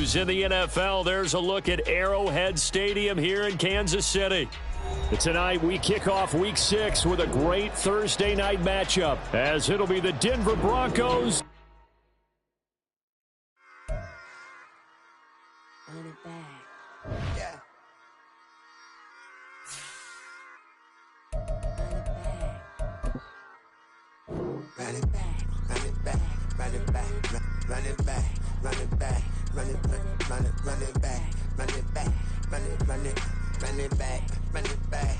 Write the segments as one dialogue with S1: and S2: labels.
S1: news in the NFL. There's a look at Arrowhead Stadium here in Kansas City. Tonight, we kick off Week 6 with a great Thursday night matchup, as it'll be the Denver Broncos.
S2: Run it back.
S3: Yeah.
S2: Run it back.
S3: Run it back. Run it back. Run it back. Run it back. Run it back. Run it back. Run it back. Run it back. Run it back. Run it back.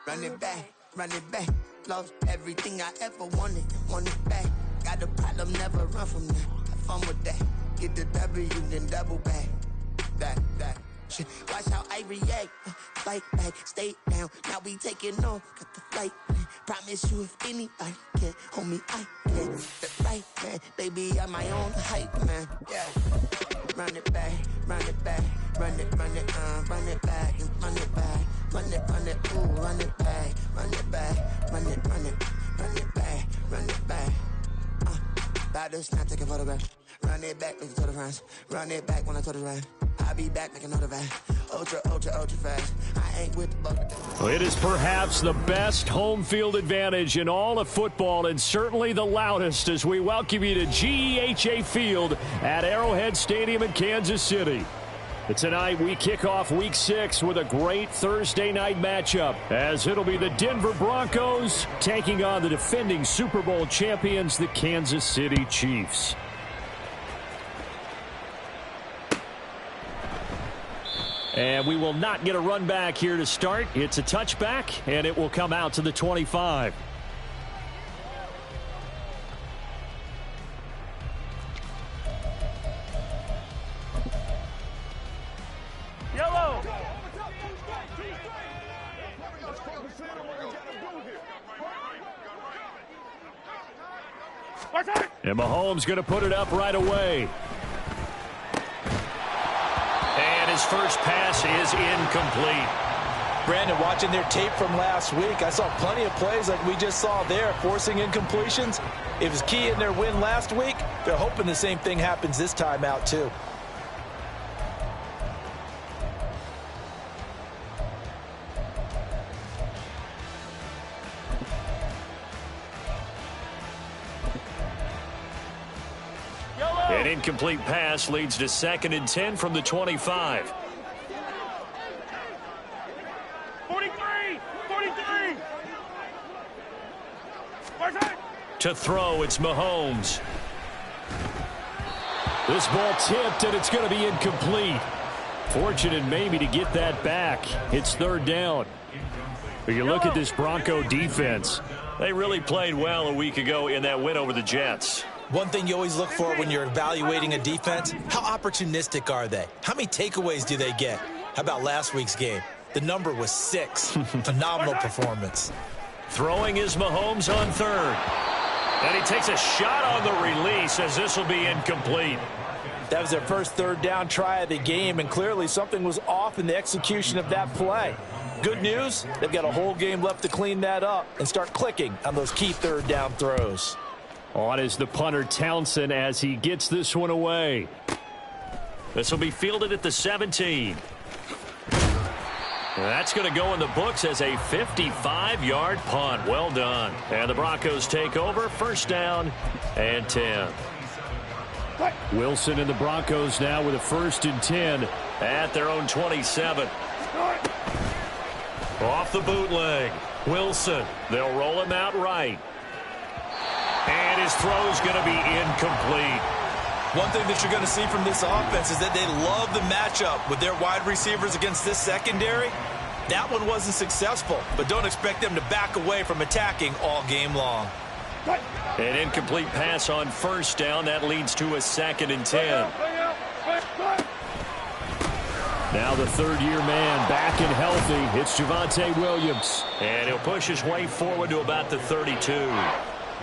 S3: Run it back. Run it back. Lost everything I ever wanted. Want it back. Got a problem, never run from that. Have fun with that. Get the W, then double back. That. Shit. Watch how I react. Fight back, stay down. Now we taking off. Got the flight plan. Promise you if anybody can hold me, I can. The right man, baby, I'm my own hype man. Yeah. Run it back, run it back, run it back, run it back, run it back, ooh, run it back, run it back, run it back, run it back. About to snap, take a photograph. Run it back, make it to the France. Run it back when I told it right. I'll be back, make another van. Ultra fast. I ain't with the bucket.
S1: It is perhaps the best home field advantage in all of football, and certainly the loudest, as we welcome you to GEHA Field at Arrowhead Stadium in Kansas City. Tonight, we kick off Week 6 with a great Thursday night matchup, as it'll be the Denver Broncos taking on the defending Super Bowl champions, the Kansas City Chiefs. And we will not get a run back here to start. It's a touchback, and it will come out to the 25.
S4: Yellow.
S1: And Mahomes going to put it up right away. And his first pass is incomplete.
S5: Brandon, watching their tape from last week, I saw plenty of plays like we just saw there, forcing incompletions. It was key in their win last week. They're hoping the same thing happens this time out, too.
S1: An incomplete pass leads to 2nd and 10 from the 25.
S4: 43.
S1: To throw, it's Mahomes. This ball tipped, and it's going to be incomplete. Fortunate maybe to get that back. It's 3rd down. But you look at this Bronco defense. They really played well a week ago in that win over the Jets.
S5: One thing you always look for when you're evaluating a defense, how opportunistic are they? How many takeaways do they get? How about last week's game? The number was 6. Phenomenal performance.
S1: Throwing is Mahomes on 3rd. And he takes a shot on the release, as this will be incomplete.
S5: That was their first 3rd down try of the game, and clearly something was off in the execution of that play. Good news, they've got a whole game left to clean that up and start clicking on those key 3rd down throws.
S1: On is the punter Townsend as he gets this one away. This will be fielded at the 17. That's going to go in the books as a 55-yard punt. Well done. And the Broncos take over. 1st down and 10. Wilson and the Broncos now with a 1st and 10 at their own 27. Off the bootleg. Wilson. They'll roll him out right. And his throw's going to be incomplete.
S5: One thing that you're going to see from this offense is that they love the matchup with their wide receivers against this secondary. That one wasn't successful, but don't expect them to back away from attacking all game long.
S1: An incomplete pass on 1st down. That leads to a 2nd and 10. Now the 3rd-year man back and healthy. It's Javonte Williams. And he'll push his way forward to about the 32.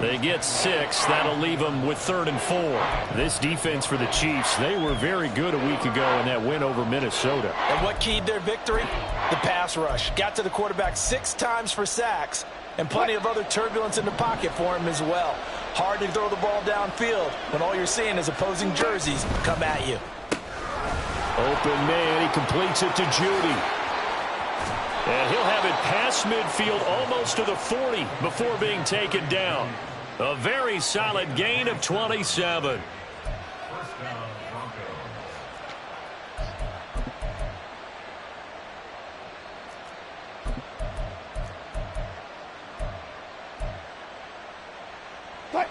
S1: They get 6. That'll leave them with 3rd and 4. This defense for the Chiefs, they were very good a week ago in that win over Minnesota.
S5: And what keyed their victory? The pass rush. Got to the quarterback 6 times for sacks, and plenty of other turbulence in the pocket for him as well. Hard to throw the ball downfield when all you're seeing is opposing jerseys come at you.
S1: Open man, he completes it to Judy. And he'll have it past midfield almost to the 40 before being taken down. A very solid gain of 27.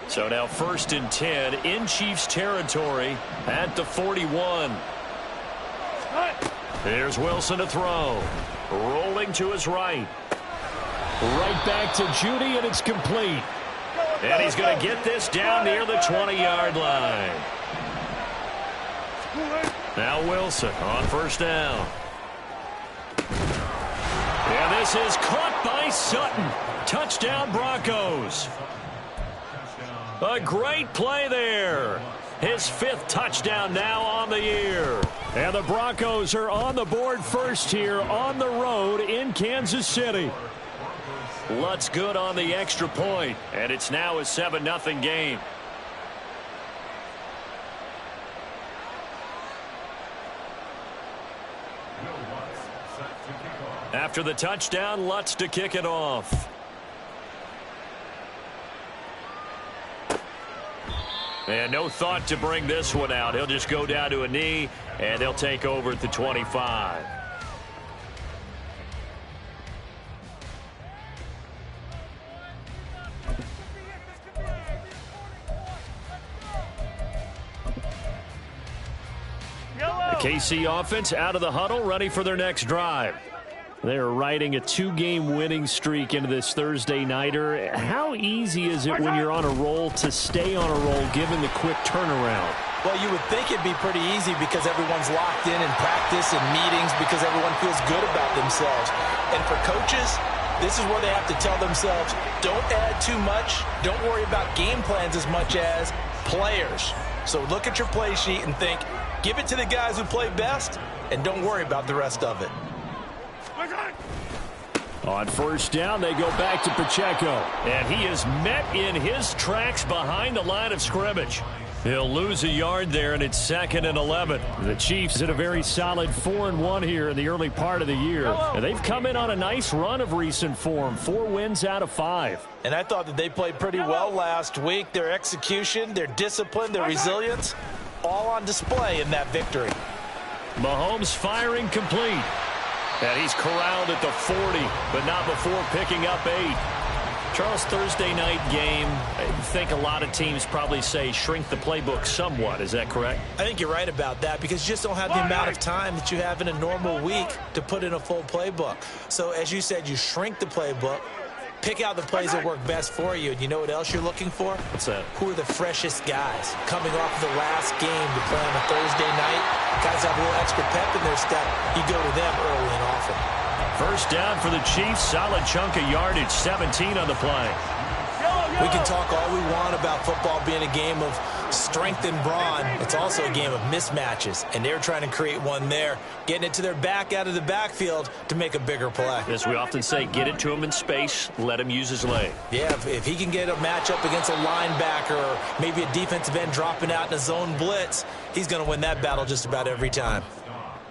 S1: So now 1st and 10 in Chiefs territory at the 41. Here's Wilson to throw. Rolling to his right. Right back to Judy, and it's complete. And he's going to get this down near the 20-yard line. Now Wilson on 1st down. And this is caught by Sutton. Touchdown Broncos. A great play there. His 5th touchdown now on the year. And the Broncos are on the board first here on the road in Kansas City. Lutz good on the extra point, and it's now a 7-0 game. After the touchdown, Lutz to kick it off. And no thought to bring this one out. He'll just go down to a knee, and they'll take over at the 25. The KC offense out of the huddle, ready for their next drive. They're riding a 2-game winning streak into this Thursday nighter. How easy is it when you're on a roll to stay on a roll given the quick turnaround?
S5: Well, you would think it'd be pretty easy because everyone's locked in practice and meetings because everyone feels good about themselves. And for coaches, this is where they have to tell themselves, don't add too much. Don't worry about game plans as much as players. So look at your play sheet and think, give it to the guys who play best, and don't worry about the rest of it.
S1: On 1st down, they go back to Pacheco. And he is met in his tracks behind the line of scrimmage. He'll lose a yard there, and it's 2nd and 11. The Chiefs had a very solid 4-1 here in the early part of the year. And they've come in on a nice run of recent form. 4 wins out of 5.
S5: And I thought that they played pretty well last week. Their execution, their discipline, their resilience, all on display in that victory.
S1: Mahomes firing complete. And he's corralled at the 40, but not before picking up 8.
S6: Charles, Thursday night game, I think a lot of teams probably say shrink the playbook somewhat. Is that correct?
S5: I think you're right about that because you just don't have the amount of time that you have in a normal week to put in a full playbook. So as you said, you shrink the playbook, pick out the plays that work best for you. And you know what else you're looking for?
S6: What's that?
S5: Who are the freshest guys coming off of the last game to play on a Thursday night? Guys have a little extra pep in their step. You go to them early and often.
S1: 1st down for the Chiefs. Solid chunk of yardage. 17 on the play.
S5: We can talk all we want about football being a game of strength and brawn. It's also a game of mismatches, and they're trying to create one there, getting it to their back out of the backfield to make a bigger play.
S6: As we often say, get it to him in space, let him use his leg.
S5: Yeah, if he can get a matchup against a linebacker or maybe a defensive end dropping out in a zone blitz, he's going to win that battle just about every time.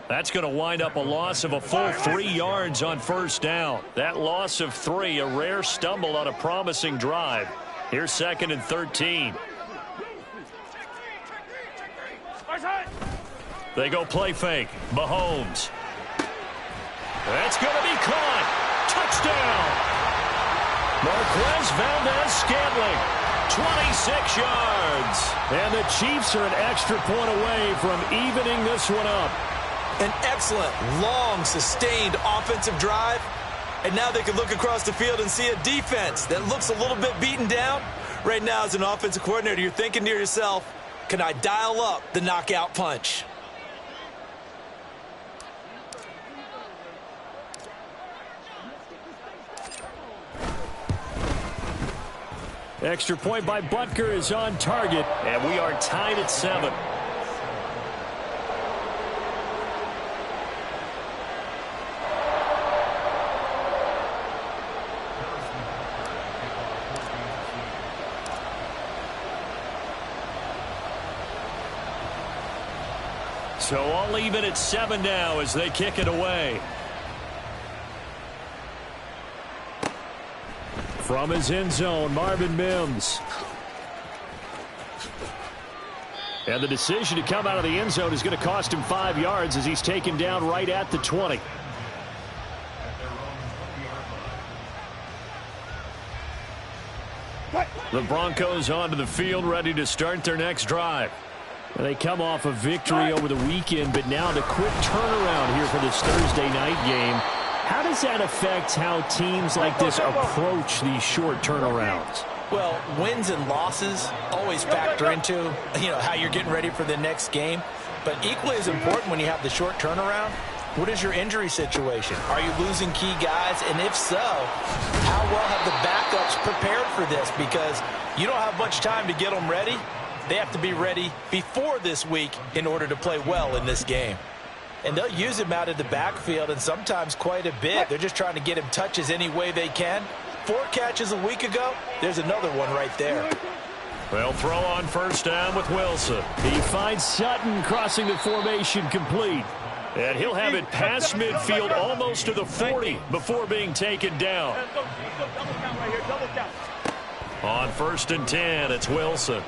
S1: That's going to wind up a loss of a full 3 yards on 1st down. That loss of 3, a rare stumble on a promising drive. Here's 2nd and 13. They go play fake. Mahomes. That's going to be caught. Touchdown. Marquez Valdez-Scantling. 26 yards. And the Chiefs are an extra point away from evening this one up.
S5: An excellent, long, sustained offensive drive. And now they can look across the field and see a defense that looks a little bit beaten down. Right now, as an offensive coordinator, you're thinking to yourself, can I dial up the knockout punch?
S1: Extra point by Butker is on target, and we are tied at 7. So all even at 7 now as they kick it away. From his end zone, Marvin Mims. And the decision to come out of the end zone is going to cost him 5 yards as he's taken down right at the 20. The Broncos onto the field, ready to start their next drive. They come off a victory over the weekend, but now the quick turnaround here for this Thursday night game. How does that affect how teams like this approach these short turnarounds?
S5: Well, wins and losses always factor into, how you're getting ready for the next game. But equally as important when you have the short turnaround, what is your injury situation? Are you losing key guys? And if so, how well have the backups prepared for this? Because you don't have much time to get them ready. They have to be ready before this week in order to play well in this game. And they'll use him out of the backfield, and sometimes quite a bit. They're just trying to get him touches any way they can. 4 catches a week ago, there's another one right there.
S1: Well, throw on first down with Wilson. He finds Sutton crossing the formation complete. And he'll have it past midfield almost to the 40 before being taken down. On 1st and 10, it's Wilson.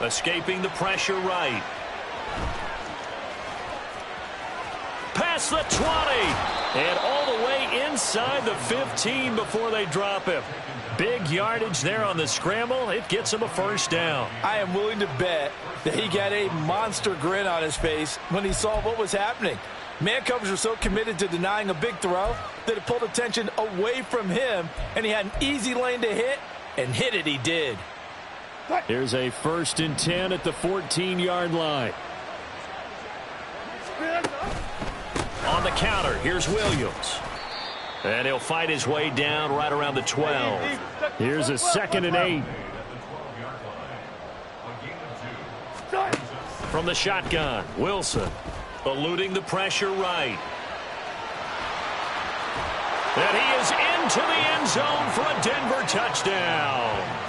S1: Escaping the pressure right. Past the 20. And all the way inside the 15 before they drop him. Big yardage there on the scramble. It gets him a first down.
S5: I am willing to bet that he got a monster grin on his face when he saw what was happening. Man coverage were so committed to denying a big throw that it pulled attention away from him, and he had an easy lane to hit, and hit it he did.
S1: Here's a 1st and 10 at the 14-yard line. On the counter, here's Williams. And he'll fight his way down right around the 12. Here's a 2nd and 8. From the shotgun, Wilson eluding the pressure right. And he is into the end zone for a Denver touchdown.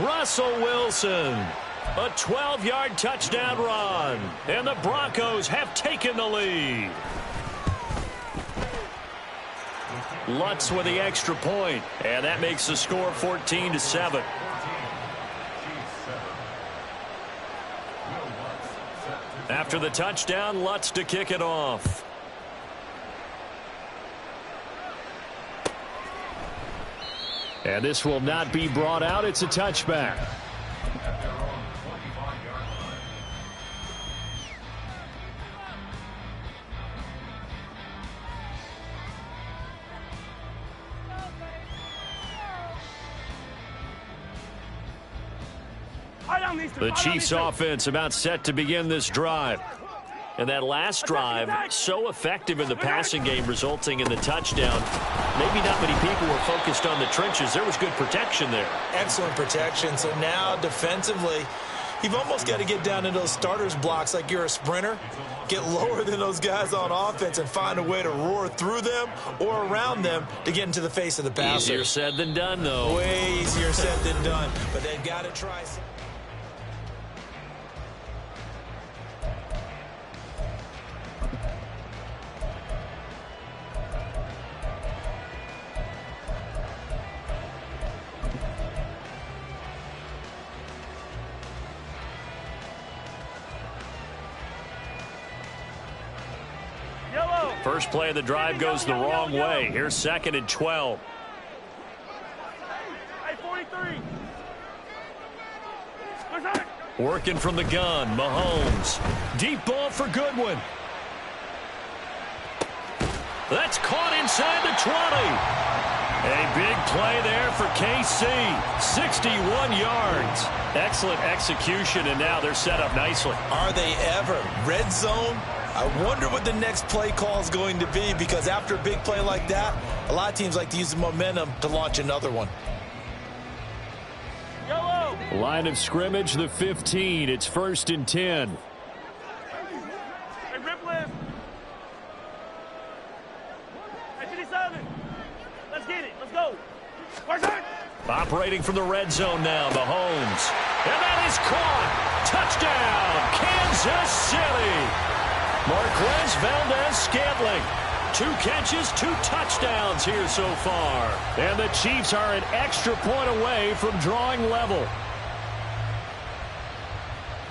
S1: Russell Wilson, a 12-yard touchdown run. And the Broncos have taken the lead. Lutz with the extra point, and that makes the score 14-7. After the touchdown, Lutz to kick it off. And this will not be brought out. It's a touchback. The Chiefs offense about set to begin this drive. And that last drive, so effective in the passing game, resulting in the touchdown. Maybe not many people were focused on the trenches. There was good protection there.
S5: Excellent protection. So now defensively, you've almost got to get down in those starters blocks like you're a sprinter. Get lower than those guys on offense and find a way to roar through them or around them to get into the face of the passer.
S1: Easier said than done, though.
S5: Way easier said than done. But they've got to try some.
S1: First play of the drive goes the wrong way. Here's 2nd and 12. Working from the gun, Mahomes. Deep ball for Goodwin. That's caught inside the 20. A big play there for KC. 61 yards. Excellent execution, and now they're set up nicely.
S5: Are they ever? Red zone? I wonder what the next play call is going to be, because after a big play like that, a lot of teams like to use the momentum to launch another one.
S1: Line of scrimmage, the 15. It's 1st and 10.
S4: Hey, rip left. Hey, 57. Let's get it. Let's go. First down.
S6: Operating from the red zone now, Mahomes. And that is caught. Touchdown, Kansas City. Marquez Valdez-Scantling. 2 catches, 2 touchdowns here so far.
S1: And the Chiefs are an extra point away from drawing level.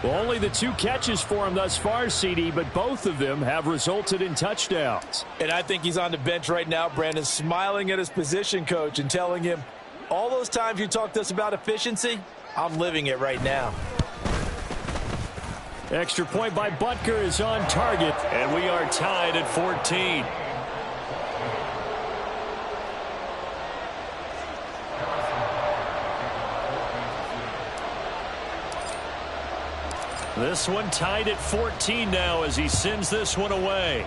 S1: Well, only the 2 catches for him thus far, CD, but both of them have resulted in touchdowns.
S5: And I think he's on the bench right now, Brandon, smiling at his position coach and telling him, all those times you talked to us about efficiency, I'm living it right now.
S1: Extra point by Butker is on target,
S6: and we are tied at 14. This one tied at 14 now as he sends this one away.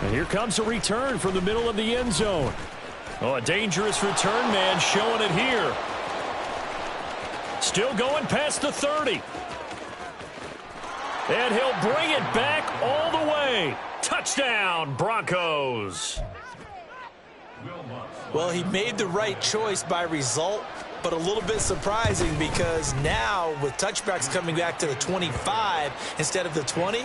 S1: And here comes a return from the middle of the end zone.
S6: Oh, a dangerous return man showing it here. Still going past the 30. And he'll bring it back all the way. Touchdown, Broncos.
S5: Well, he made the right choice by result, but a little bit surprising because now with touchbacks coming back to the 25 instead of the 20,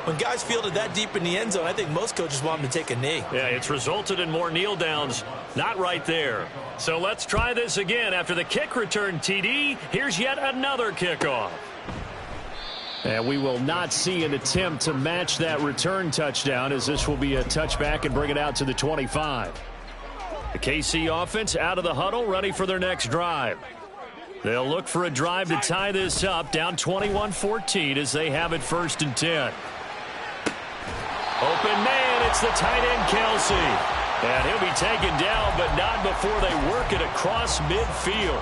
S5: when guys fielded that deep in the end zone, I think most coaches want them to take a knee.
S6: Yeah, it's resulted in more kneel downs. Not right there. So let's try this again. After the kick return, TD, here's yet another kickoff.
S1: And we will not see an attempt to match that return touchdown, as this will be a touchback and bring it out to the 25. The KC offense out of the huddle, ready for their next drive. They'll look for a drive to tie this up, down 21-14 as they have it 1st and 10. Open man, it's the tight end, Kelsey. And he'll be taken down, but not before they work it across midfield.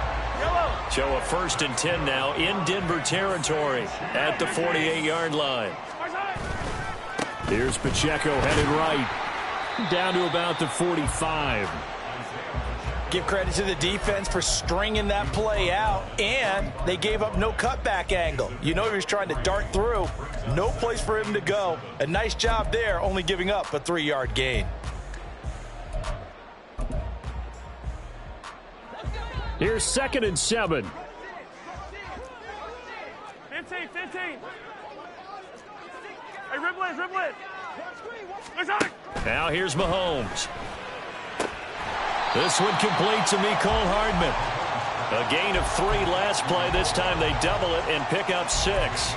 S1: So a 1st and 10 now in Denver territory at the 48-yard line. Here's Pacheco headed right, down to about the 45.
S5: Give credit to the defense for stringing that play out, and they gave up no cutback angle. You know he was trying to dart through. No place for him to go. A nice job there, only giving up a 3-yard gain.
S1: Here's 2nd and 7.
S4: 15. Hey, ribble it.
S6: Now here's Mahomes. This one complete to Mecole Hardman. A gain of 3 last play. This time they double it and pick up 6.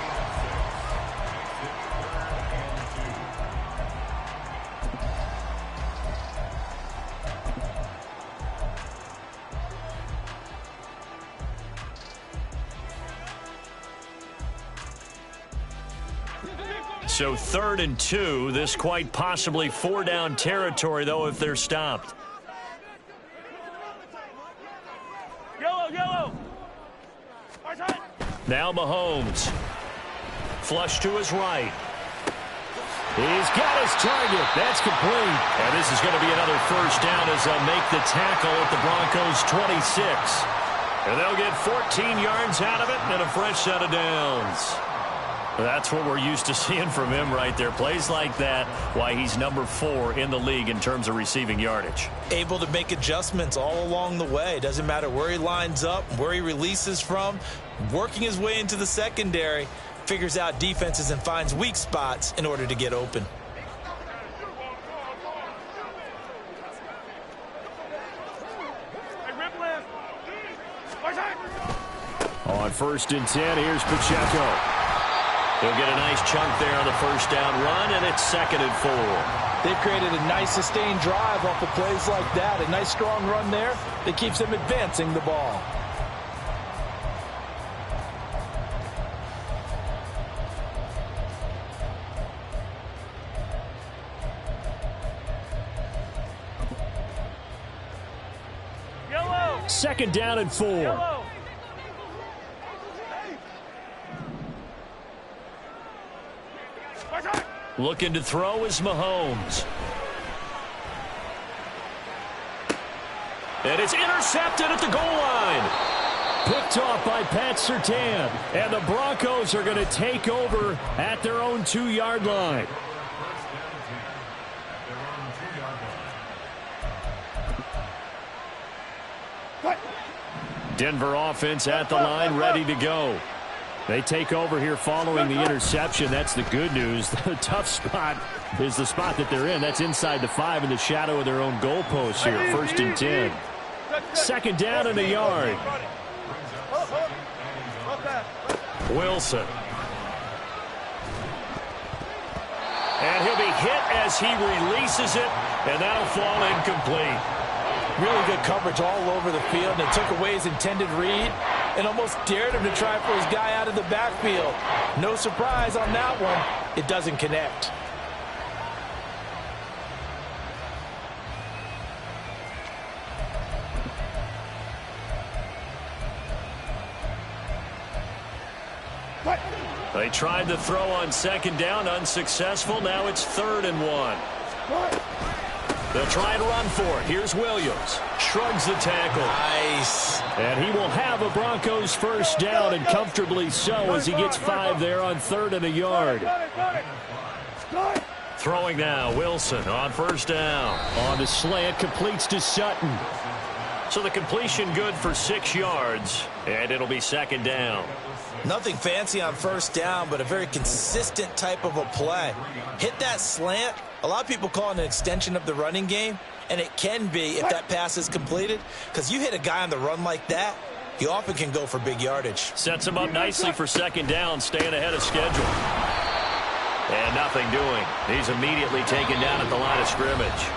S6: So 3rd and 2. This quite possibly 4-down territory, though, if they're stopped.
S4: Yellow.
S6: Now Mahomes. Flush to his right.
S1: He's got his target. That's complete.
S6: And this is going to be another 1st down as they'll make the tackle at the Broncos' 26. And they'll get 14 yards out of it and a fresh set of downs. That's what we're used to seeing from him right there. Plays like that, why he's number 4 in the league in terms of receiving yardage.
S5: Able to make adjustments all along the way. Doesn't matter where he lines up, where he releases from. Working his way into the secondary, figures out defenses and finds weak spots in order to get open.
S1: On 1st and 10, here's Pacheco.
S6: He'll get a nice chunk there on the 1st down run, and it's 2nd and 4.
S5: They've created a nice sustained drive off of plays like that. A nice strong run there that keeps them advancing the ball.
S4: Yellow.
S1: 2nd down and 4.
S4: Yellow.
S6: Looking to throw is Mahomes. And it's intercepted at the goal line.
S1: Picked off by Pat Surtain. And the Broncos are going to take over at their own 2-yard line. Denver offense at the line, ready to go. They take over here following the interception. That's the good news. The tough spot is the spot that they're in. That's inside the 5 in the shadow of their own goalpost here. 1st and 10. 2nd down and a yard. Wilson. And he'll be hit as he releases it, and that'll fall incomplete.
S5: Really good coverage all over the field, and it took away his intended read and almost dared him to try for his guy out of the backfield. No surprise on that one. It doesn't connect.
S1: They tried to throw on 2nd down, unsuccessful. Now it's 3rd and 1. They'll try and run for it. Here's Williams. Shrugs the tackle.
S5: Nice.
S1: And he will have a Broncos 1st down, and comfortably so, as he gets 5 there on 3rd and a yard. Throwing now, Wilson on 1st down. On the slant, completes to Sutton. So the completion good for 6 yards, and it'll be 2nd down.
S5: Nothing fancy on 1st down, but a very consistent type of a play. Hit that slant. A lot of people call it an extension of the running game, and it can be if that pass is completed, because you hit a guy on the run like that, he often can go for big yardage.
S1: Sets him up nicely for 2nd down, staying ahead of schedule. And nothing doing. He's immediately taken down at the line of scrimmage.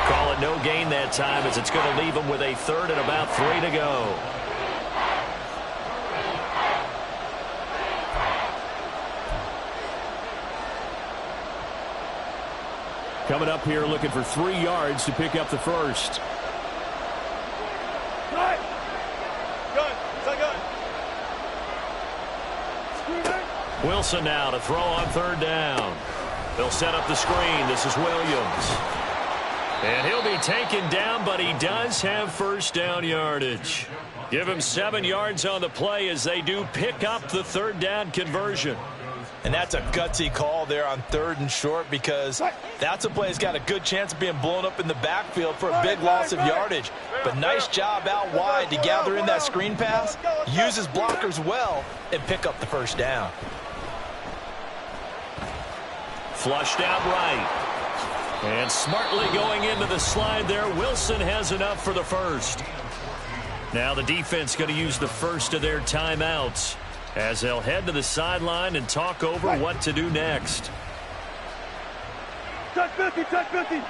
S1: Call it no gain that time, as it's going to leave him with a 3rd and about 3 to go. Coming up here looking for 3 yards to pick up the 1st. Wilson now to throw on 3rd down. They'll set up the screen. This is Williams. And he'll be taken down, but he does have 1st down yardage. Give him 7 yards on the play as they do pick up the 3rd down conversion.
S5: And that's a gutsy call there on 3rd and short, because that's a play that's got a good chance of being blown up in the backfield for a big loss of yardage. But nice job out wide to gather in that screen pass, use his blockers well, and pick up the 1st down.
S1: Flushed out right. And smartly going into the slide there, Wilson has enough for the 1st. Now the defense going to use the 1st of their timeouts, as they'll head to the sideline and talk over what to do next.
S4: Touch 50, touch 50.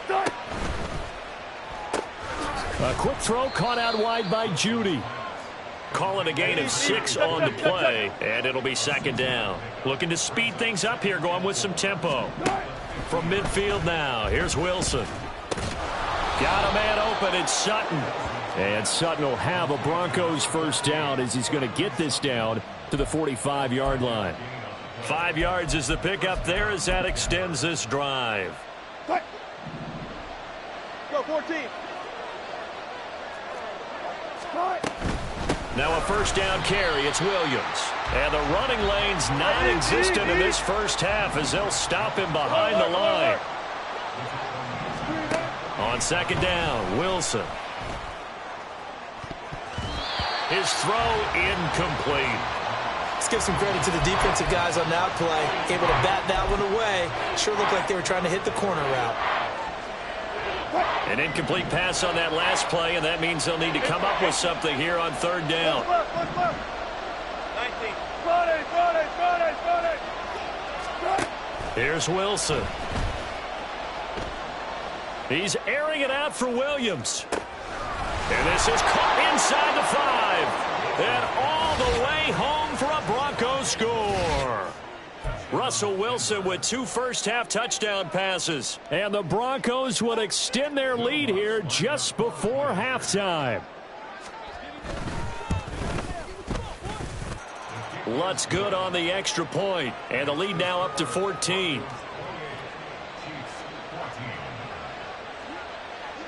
S4: Start.
S1: A quick throw caught out wide by Judy. Call it a gain of 6 on the play, and it'll be 2nd down. Looking to speed things up here, going with some tempo. From midfield now, here's Wilson. Got a man open, it's Sutton. And Sutton will have a Broncos 1st down, as he's going to get this down to the 45-yard line. 5 yards is the pickup there, as that extends this drive.
S4: Go 14.
S1: Now a 1st down carry, it's Williams. And the running lane's non-existent in this 1st half, as they'll stop him behind the line. On 2nd down, Wilson. His throw incomplete.
S5: Let's give some credit to the defensive guys on that play. Able to bat that one away. Sure looked like they were trying to hit the corner route.
S1: An incomplete pass on that last play, and that means they'll need to come up with something here on 3rd down.
S4: 19.
S1: Here's Wilson. He's airing it out for Williams. And this is caught inside the 5. And all the way home for a Broncos score. Russell Wilson with 2 first-half touchdown passes. And the Broncos will extend their lead here just before halftime. Lutz good on the extra point. And the lead now up to 14.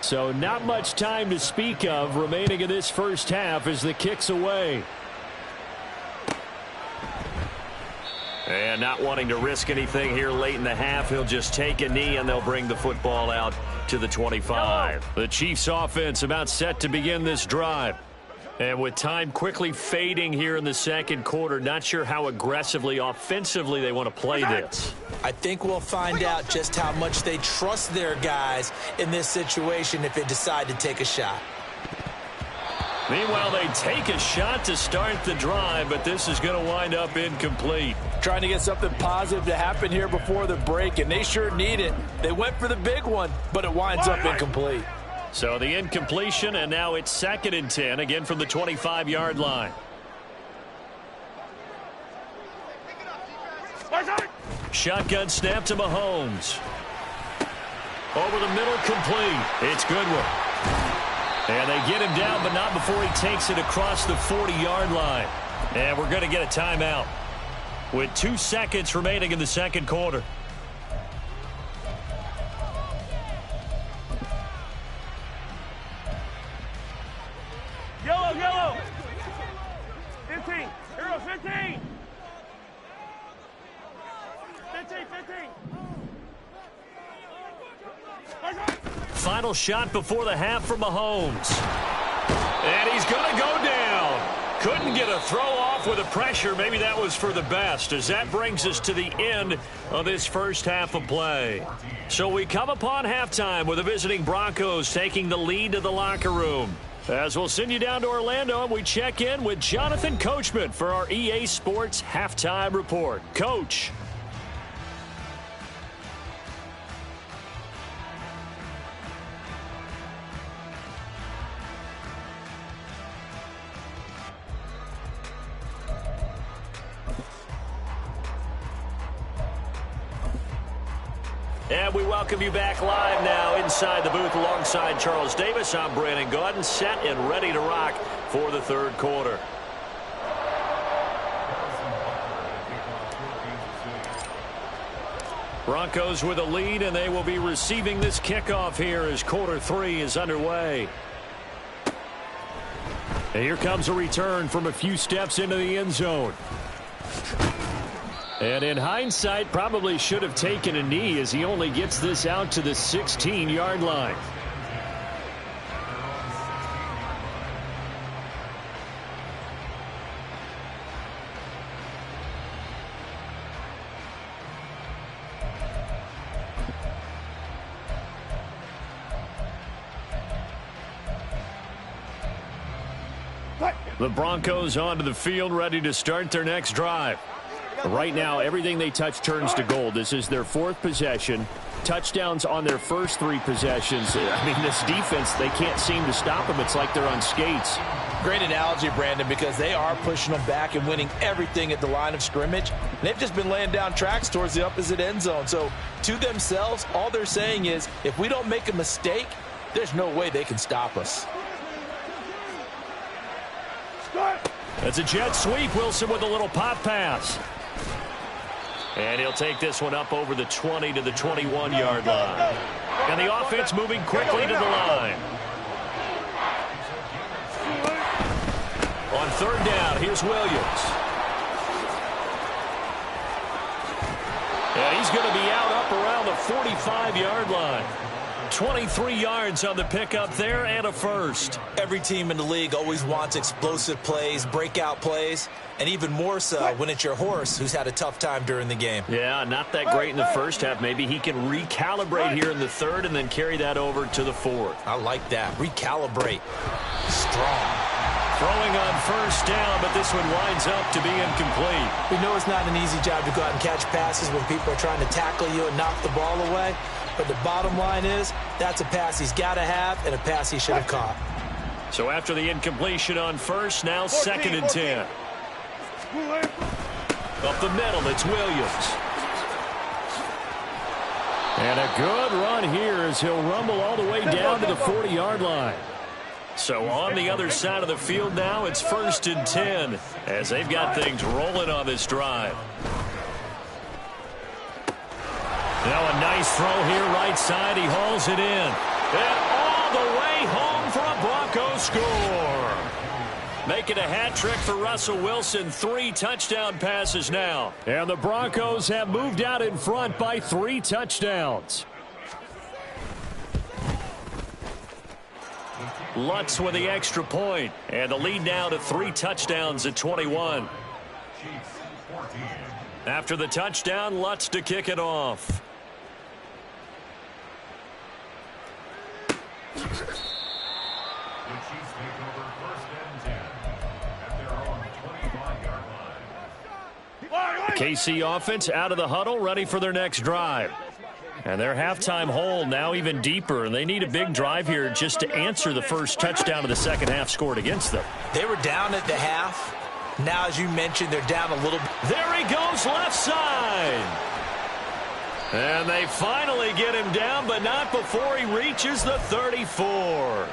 S1: So not much time to speak of remaining in this 1st half as the kick's away. And not wanting to risk anything here late in the half, he'll just take a knee and they'll bring the football out to the 25. The Chiefs offense about set to begin this drive.
S6: And with time quickly fading here in the second quarter, not sure how aggressively, offensively they want to play this.
S5: I think we'll find out just how much they trust their guys in this situation if they decide to take a shot.
S6: Meanwhile, they take a shot to start the drive, but this is going to wind up incomplete.
S5: Trying to get something positive to happen here before the break, and they sure need it. They went for the big one, but it winds up incomplete.
S6: So the incompletion, and now it's 2nd and 10, again from the 25-yard line. Shotgun snap to Mahomes. Over the middle, complete. It's Goodwin. And they get him down, but not before he takes it across the 40-yard line. And we're going to get a timeout with 2 seconds remaining in the second quarter.
S4: Yellow, yellow. 15. Hero, 15. 15.
S6: Final shot before the half from Mahomes. And he's going to go down. Couldn't get a throw off with the pressure. Maybe that was for the best, as that brings us to the end of this first half of play. So we come upon halftime with the visiting Broncos taking the lead to the locker room. As we'll send you down to Orlando, and we check in with Jonathan Coachman for our EA Sports Halftime Report. Coach. And we welcome you back live now inside the booth alongside Charles Davis. I'm Brandon Gaudin, set and ready to rock for the third quarter. Broncos with a lead, and they will be receiving this kickoff here as quarter 3 is underway. And here comes a return from a few steps into the end zone. And in hindsight, probably should have taken a knee as he only gets this out to the 16-yard line. The Broncos onto the field, ready to start their next drive. Right now, everything they touch turns to gold. This is their 4th possession. Touchdowns on their first 3 possessions. I mean, this defense, they can't seem to stop them. It's like they're on skates.
S5: Great analogy, Brandon, because they are pushing them back and winning everything at the line of scrimmage. And they've just been laying down tracks towards the opposite end zone. So, to themselves, all they're saying is, if we don't make a mistake, there's no way they can stop us.
S6: That's a jet sweep. Wilson with a little pop pass. And he'll take this one up over the 20 to the 21-yard line. And the offense moving quickly to the line. On 3rd down, here's Williams. And he's going to be out up around the 45-yard line. 23 yards on the pickup there and a first.
S5: Every team in the league always wants explosive plays, breakout plays, and even more so when it's your horse who's had a tough time during the game.
S6: Yeah, not that great in the first half. Maybe he can recalibrate here in the 3rd and then carry that over to the 4th.
S5: I like that. Recalibrate. Strong.
S6: Throwing on 1st down, but this one winds up to be incomplete.
S5: We know it's not an easy job to go out and catch passes when people are trying to tackle you and knock the ball away. But the bottom line is, that's a pass he's got to have and a pass he should have caught.
S6: So after the incompletion on 1st, now 2nd and 10. Up the middle, it's Williams. And a good run here as he'll rumble all the way down to the 40-yard line. So on the other side of the field now, it's 1st and 10 as they've got things rolling on this drive. Now a nice throw here right side. He hauls it in. And all the way home for a Broncos score. Making a hat trick for Russell Wilson. 3 touchdown passes now. And the Broncos have moved out in front by 3 touchdowns. Lutz with the extra point, and the lead now to 3 touchdowns at 21. After the touchdown, Lutz to kick it off. KC offense out of the huddle, ready for their next drive. And their halftime hole now even deeper, and they need a big drive here just to answer the first touchdown of the second half scored against them.
S5: They were down at the half. Now, as you mentioned, they're down a little.
S6: There he goes, left side. And they finally get him down, but not before he reaches the 34.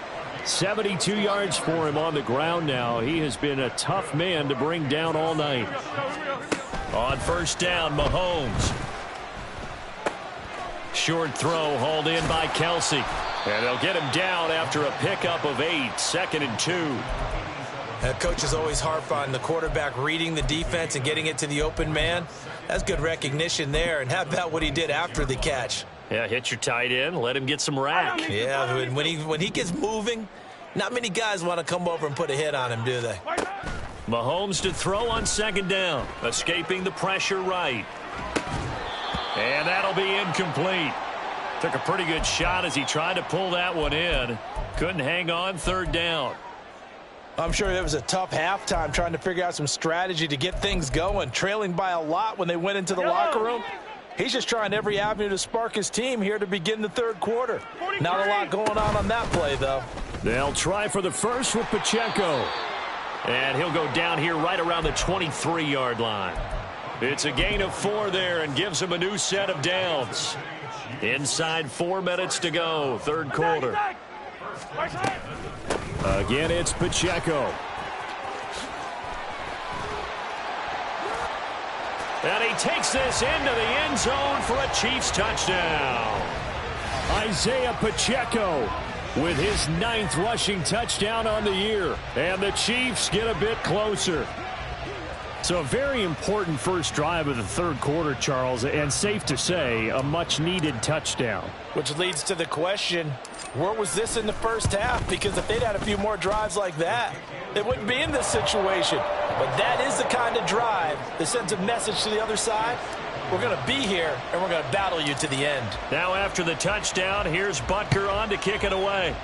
S1: 72 yards for him on the ground now. He has been a tough man to bring down all night.
S6: On first down, Mahomes. Short throw hauled in by Kelsey. And they'll get him down after a pickup of 8, 2nd and 2.
S5: Coaches always harp on the quarterback reading the defense and getting it to the open man. That's good recognition there. And how about what he did after the catch?
S6: Yeah, hit your tight end, let him get some rack.
S5: Yeah, when he gets moving, not many guys want to come over and put a hit on him, do they?
S6: Mahomes to throw on second down, escaping the pressure right. And that'll be incomplete. Took a pretty good shot as he tried to pull that one in. Couldn't hang on, third down.
S5: I'm sure it was a tough halftime trying to figure out some strategy to get things going. Trailing by a lot when they went into the locker room. He's just trying every avenue to spark his team here to begin the third quarter. Not a lot going on that play, though.
S1: They'll try for the first with Pacheco.
S6: And he'll go down here right around the 23-yard line. It's a gain of 4 there and gives him a new set of downs. Inside 4 minutes to go, third quarter.
S1: Again, it's Pacheco.
S6: And he takes this into the end zone for a Chiefs touchdown.
S1: Isaiah Pacheco with his 9th rushing touchdown on the year. And the Chiefs get a bit closer. So a very important first drive of the third quarter, Charles, and safe to say, a much-needed touchdown.
S5: Which leads to the question, where was this in the first half? Because if they'd had a few more drives like that, they wouldn't be in this situation. But that is the kind of drive that sends a message to the other side. We're going to be here, and we're going to battle you to the end.
S6: Now after the touchdown, here's Butker on to kick it away.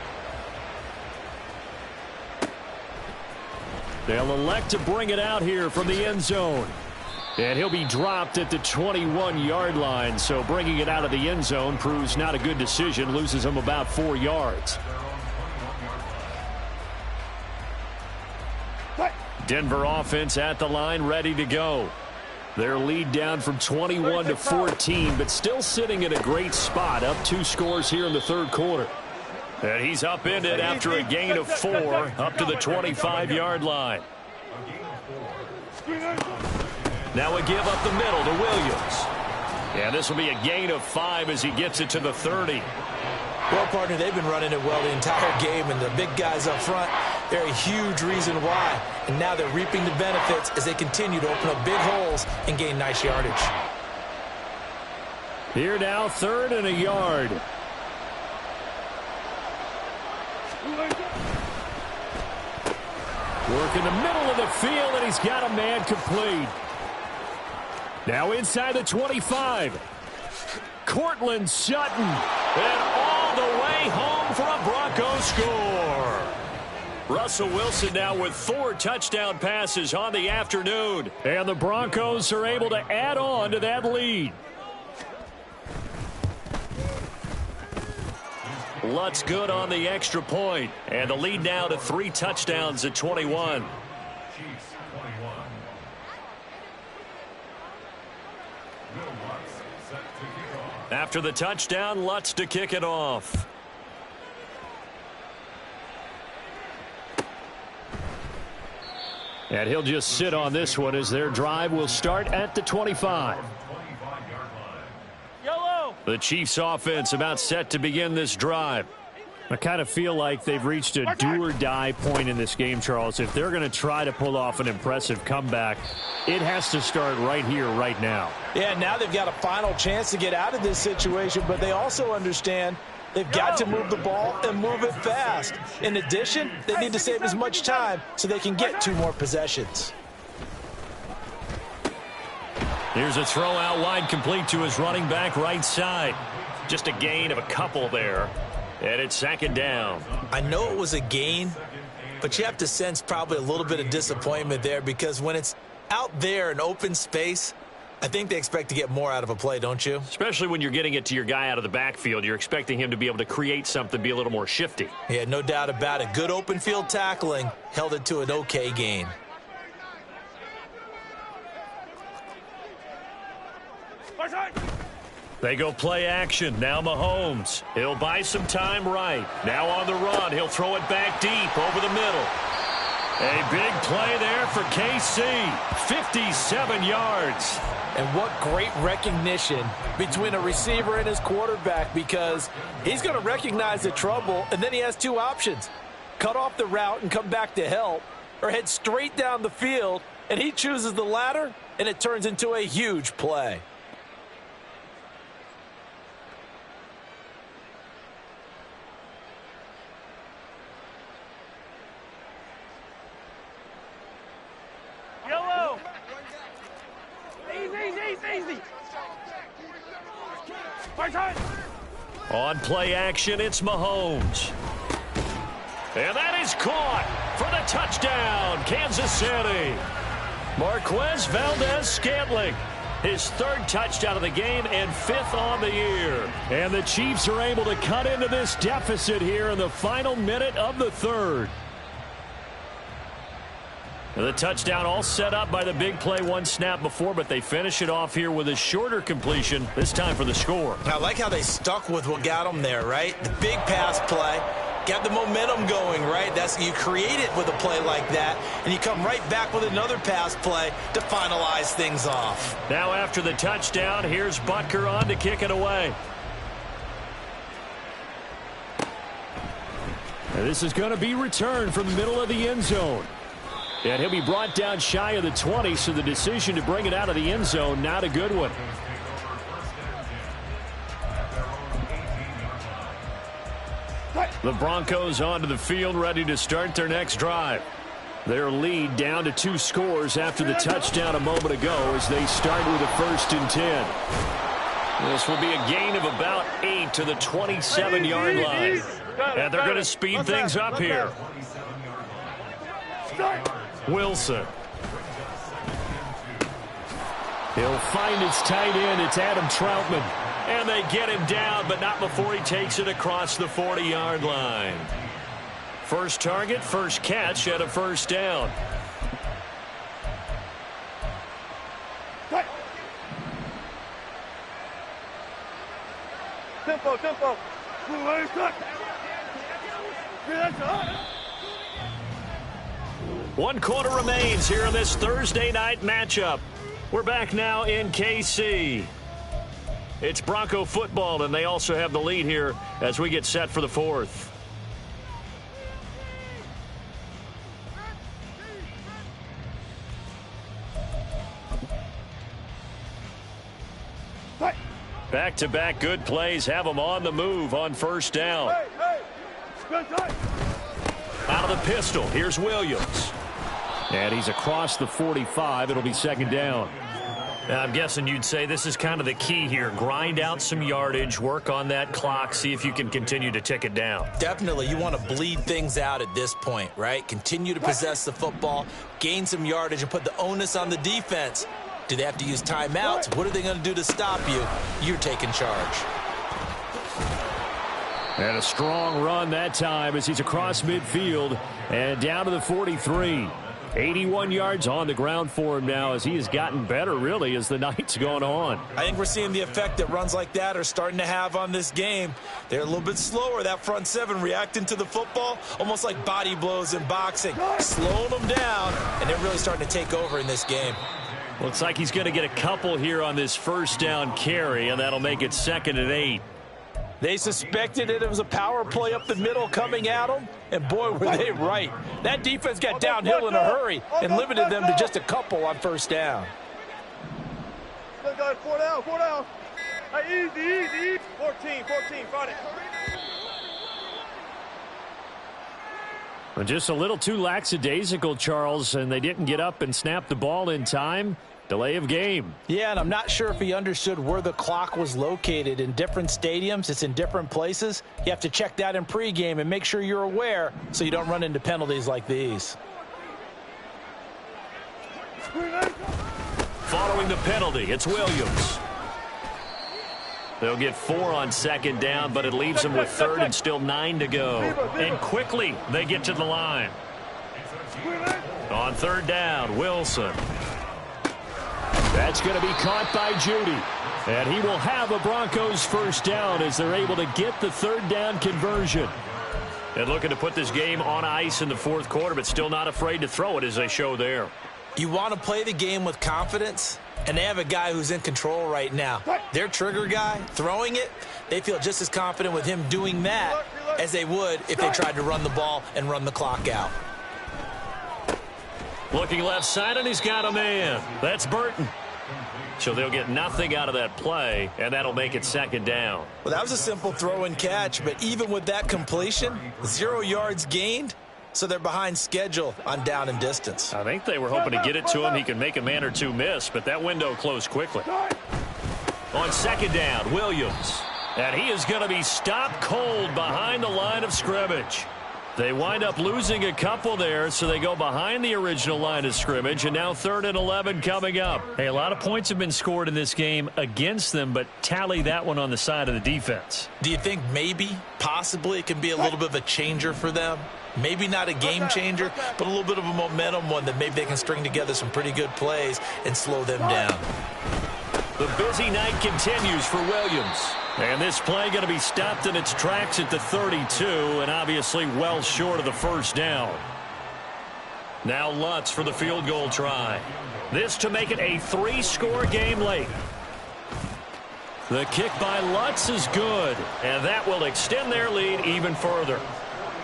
S1: They'll elect to bring it out here from the end zone. And he'll be dropped at the 21-yard line, so bringing it out of the end zone proves not a good decision, loses him about 4 yards. Denver offense at the line, ready to go. Their lead down from 21 to 14, but still sitting in a great spot, up 2 scores here in the third quarter.
S6: And he's upended after a gain of 4 up to the 25-yard line. Now a give up the middle to Williams. And this will be a gain of 5 as he gets it to the 30.
S5: Well, partner, they've been running it well the entire game, and the big guys up front, they're a huge reason why. And now they're reaping the benefits as they continue to open up big holes and gain nice yardage.
S1: Here now, 3rd and a yard. Work in the middle of the field, and he's got a man complete. Now inside the 25. Cortland Sutton.
S6: And all the way home for a Broncos score. Russell Wilson now with 4 touchdown passes on the afternoon.
S1: And the Broncos are able to add on to that lead.
S6: Lutz good on the extra point. And the lead now to 3 touchdowns at 21. After the touchdown, Lutz to kick it off.
S1: And he'll just sit on this one as their drive will start at the 25.
S6: The Chiefs offense about set to begin this drive.
S1: I kind of feel like they've reached a do-or-die point in this game, Charles. If they're going to try to pull off an impressive comeback, it has to start right here, right now.
S5: Yeah, now they've got a final chance to get out of this situation, but they also understand They've got to move the ball and move it fast. In addition, they need to save as much time so they can get 2 more possessions.
S6: Here's a throw out wide, complete to his running back right side. Just a gain of a couple there. And it's 2nd down.
S5: I know it was a gain, but you have to sense probably a little bit of disappointment there, because when it's out there in open space, I think they expect to get more out of a play, don't you?
S6: Especially when you're getting it to your guy out of the backfield. You're expecting him to be able to create something, be a little more shifty.
S5: Yeah, no doubt about it. Good open field tackling held it to an okay gain.
S6: They go play action. Now Mahomes. He'll buy some time right. Now on the run. He'll throw it back deep over the middle. A big play there for KC. 57 yards.
S5: And what great recognition between a receiver and his quarterback, because he's going to recognize the trouble, and then he has 2 options. Cut off the route and come back to help, or head straight down the field, and he chooses the latter, and it turns into a huge play.
S4: Yellow. Easy.
S6: On play action, it's Mahomes. And that is caught for the touchdown, Kansas City. Marquez Valdez-Scantling, his 3rd touchdown of the game and 5th on the year.
S1: And the Chiefs are able to cut into this deficit here in the final minute of the 3rd.
S6: The touchdown all set up by the big play 1 snap before, but they finish it off here with a shorter completion, this time for the score.
S5: I like how they stuck with what got them there, right? The big pass play, got the momentum going, right? You create it with a play like that, and you come right back with another pass play to finalize things off.
S6: Now after the touchdown, here's Butker on to kick it away.
S1: And this is going to be returned from the middle of the end zone. And he'll be brought down shy of the 20, so the decision to bring it out of the end zone, not a good one.
S6: The Broncos onto the field, ready to start their next drive.
S1: Their lead down to 2 scores after the touchdown a moment ago as they start with a 1st and 10.
S6: This will be a gain of about 8 to the 27-yard line. And they're going to speed things up here. Wilson.
S1: He'll find his tight end. It's Adam Troutman.
S6: And they get him down, but not before he takes it across the 40-yard line. First target, first catch, and a 1st down.
S4: Tempo.
S6: 1 quarter remains here in this Thursday night matchup. We're back now in KC. It's Bronco football, and they also have the lead here as we get set for the 4th. Back-to-back good plays have them on the move on 1st down. Out of the pistol, here's Williams.
S1: And he's across the 45. It'll be 2nd down.
S6: Now, I'm guessing you'd say this is kind of the key here. Grind out some yardage, work on that clock, see if you can continue to tick it down.
S5: Definitely, you want to bleed things out at this point, right? Continue to possess the football, gain some yardage, and put the onus on the defense. Do they have to use timeouts? What are they going to do to stop you? You're taking charge.
S1: And a strong run that time as he's across midfield and down to the 43. 81 yards on the ground for him now as he has gotten better, really, as the night's gone on.
S5: I think we're seeing the effect that runs like that are starting to have on this game. They're a little bit slower, that front 7 reacting to the football, almost like body blows in boxing, slowing them down, and they're really starting to take over in this game.
S6: Looks like he's going to get a couple here on this 1st down carry, and that'll make it 2nd and 8.
S5: They suspected it was a power play up the middle coming at them, and boy, were they right. That defense got downhill in a hurry and limited them to just a couple on 1st down.
S4: 4 down. Hey, easy. 14, fight it.
S1: Well, just a little too lackadaisical, Charles, and they didn't get up and snap the ball in time. Delay of game.
S5: Yeah, and I'm not sure if he understood where the clock was located. In different stadiums, it's in different places. You have to check that in pregame and make sure you're aware so you don't run into penalties like these.
S6: Following the penalty, it's Williams. They'll get 4 on second down, but it leaves them with third and still 9 to go. And quickly, they get to the line. On third down, Wilson.
S1: That's going to be caught by Judy. And he will have a Broncos first down as they're able to get the third down conversion.
S6: And looking to put this game on ice in the fourth quarter, but still not afraid to throw it as they show there.
S5: You want to play the game with confidence, and they have a guy who's in control right now. Their trigger guy, throwing it, they feel just as confident with him doing that as they would if they tried to run the ball and run the clock out.
S6: Looking left side, and he's got a man. That's Burton. So they'll get nothing out of that play, and that'll make it second down.
S5: Well, that was a simple throw and catch, but even with that completion, 0 yards gained, so they're behind schedule on down and distance.
S6: I think they were hoping to get it to him. He could make a man or two miss, but that window closed quickly. On second down, Williams. And he is going to be stopped cold behind the line of scrimmage. They wind up losing a couple there, so they go behind the original line of scrimmage, and now 3rd and 11 coming up.
S1: Hey, a lot of points have been scored in this game against them, but tally that one on the side of the defense.
S5: Do you think maybe, possibly, it can be a little bit of a changer for them? Maybe not a game changer, but a little bit of a momentum one that maybe they can string together some pretty good plays and slow them down.
S6: The busy night continues for Williams.
S1: And this play going to be stopped in its tracks at the 32, and obviously well short of the first down.
S6: Now Lutz for the field goal try. This to make it a 3-score game late. The kick by Lutz is good, and that will extend their lead even further.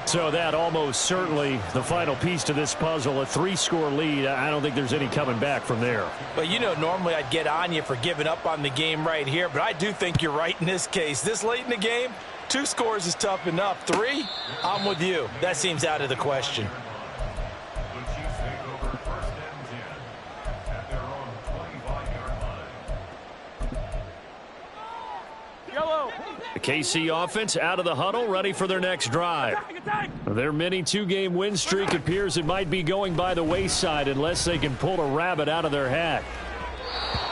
S1: So that almost certainly the final piece to this puzzle, a 3-score lead. I don't think there's any coming back from there.
S5: Well, you know, normally I'd get on you for giving up on the game right here, but I do think you're right in this case. This late in the game, 2 scores is tough enough. 3, I'm with you. That seems out of the question.
S1: The KC offense out of the huddle, ready for their next drive. Their mini 2-game win streak appears it might be going by the wayside unless they can pull a rabbit out of their hat.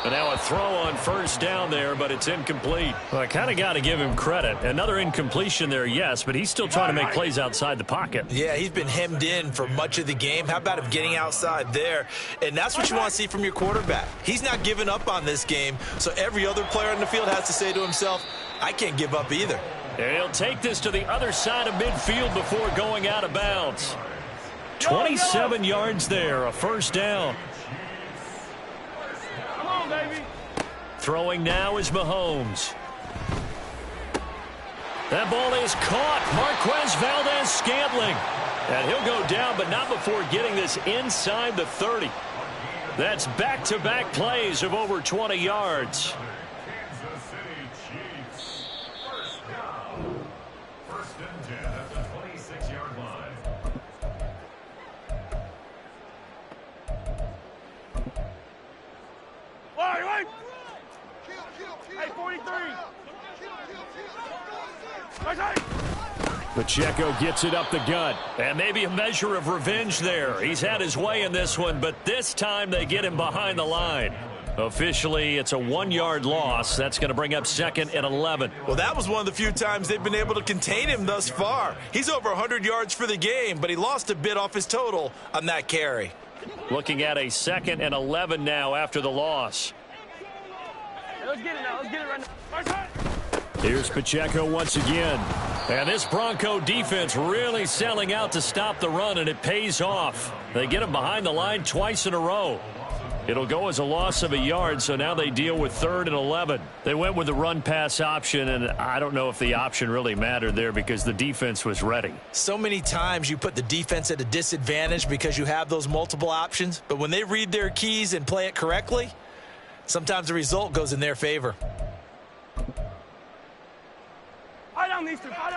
S6: And now a throw on first down there, but it's incomplete.
S1: Well, I kind of got to give him credit. Another incompletion there, yes, but he's still trying to make plays outside the pocket.
S5: Yeah, he's been hemmed in for much of the game. How about him getting outside there? And that's what you want to see from your quarterback. He's not giving up on this game, so every other player on the field has to say to himself, I can't give up either.
S6: And he'll take this to the other side of midfield before going out of bounds.
S1: 27 yards there, a first down.
S4: Baby.
S6: Throwing now is Mahomes. That ball is caught. Marquez Valdez-Scantling. And he'll go down, but not before getting this inside the 30. That's back-to-back plays of over 20 yards.
S4: Hey, 43.
S1: Pacheco gets it up the gut.
S6: And maybe a measure of revenge there. He's had his way in this one, but this time they get him behind the line. Officially, it's a 1-yard loss. That's going to bring up 2nd and 11.
S5: Well, that was one of the few times they've been able to contain him thus far. He's over 100 yards for the game, but he lost a bit off his total on that carry.
S6: Looking at a 2nd and 11 now after the loss.
S4: Let's get it now. Let's get it right now.
S1: Here's Pacheco once again.
S6: And this Bronco defense really selling out to stop the run, and it pays off. They get him behind the line twice in a row. It'll go as a loss of a yard, so now they deal with 3rd and 11.
S1: They went with the run-pass option, and I don't know if the option really mattered there because the defense was ready.
S5: So many times you put the defense at a disadvantage because you have those multiple options, but when they read their keys and play it correctly, sometimes the result goes in their favor.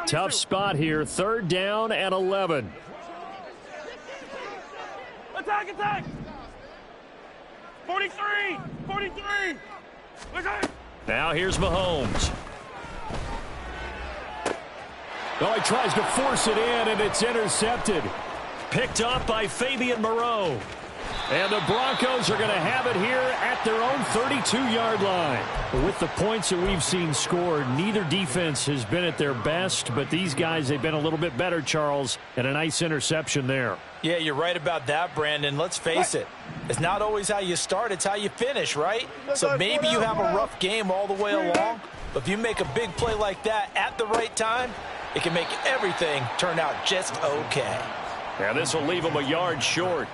S1: Tough spot here, 3rd down and 11.
S4: Attack, attack! 43! 43!
S6: Now here's Mahomes.
S1: Oh, he tries to force it in, and it's intercepted.
S6: Picked up by Fabian Moreau.
S1: And the Broncos are going to have it here at their own 32-yard line. With the points that we've seen scored, neither defense has been at their best, but these guys, they've been a little bit better, Charles, and a nice interception there.
S5: Yeah, you're right about that, Brandon. Let's face it. It's not always how you start, it's how you finish, right? So maybe you have a rough game all the way along, but if you make a big play like that at the right time, it can make everything turn out just okay.
S6: Now this will leave them a yard short.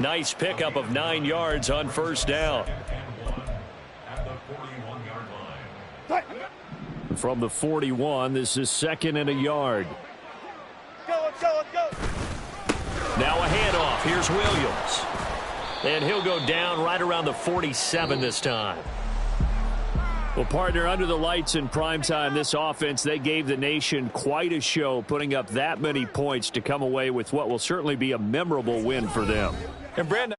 S6: Nice pickup of 9 yards on first down.
S1: From the 41, this is 2nd and a yard.
S4: Let's go, let's go!
S6: Now a handoff. Here's Williams. And he'll go down right around the 47 this time.
S1: Well, partner, under the lights in primetime, this offense, they gave the nation quite a show, putting up that many points to come away with what will certainly be a memorable win for them.
S5: And Brandon,